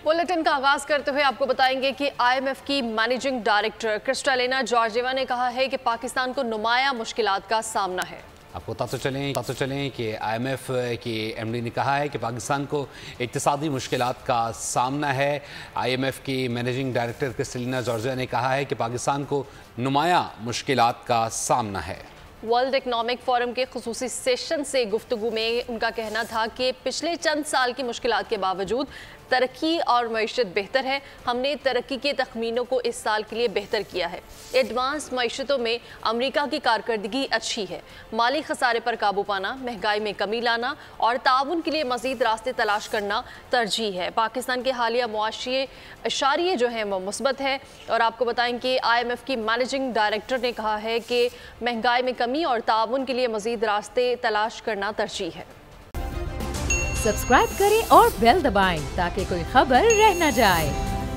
Bulletin का आगाज करते हुए आपको बताएंगे कि आईएमएफ की मैनेजिंग डायरेक्टर क्रिस्टालिना जॉर्जिएवा ने कहा है कि पाकिस्तान को नुमाया मुश्किलात का सामना है। आपको बताते चलें कि आईएमएफ की एमडी ने कहा है कि पाकिस्तान को इक्तिसादी मुश्किलात का सामना है। आईएमएफ की मैनेजिंग डायरेक्टर क्रिस्टालिना जॉर्जिएवा ने कहा है कि पाकिस्तान को नुमाया मुश्किलात का सामना है। वर्ल्ड इकनॉमिक फोरम के खुसूसी सेशन से गुफ्तगू में उनका कहना था कि पिछले चंद साल की मुश्किलात के बावजूद तरक्की और मईशत बेहतर है। हमने तरक्की के तखमीनों को इस साल के लिए बेहतर किया है। एडवांस मईशतों में अमरीका की कारकर्दगी अच्छी है। माली खसारे पर काबू पाना, महंगाई में कमी लाना और ताउन के लिए मज़ीद रास्ते तलाश करना तरजीह है। पाकिस्तान के हालिया मुआशी इशारे जो हैं वो मुस्बत है। और आपको बताएं कि IMF की मैनेजिंग डायरेक्टर ने कहा है कि महंगाई में कमी और ताउन के लिए मज़ीद रास्ते तलाश करना तरजीह है। सब्सक्राइब करें और बेल दबाएं ताकि कोई खबर रह न जाए।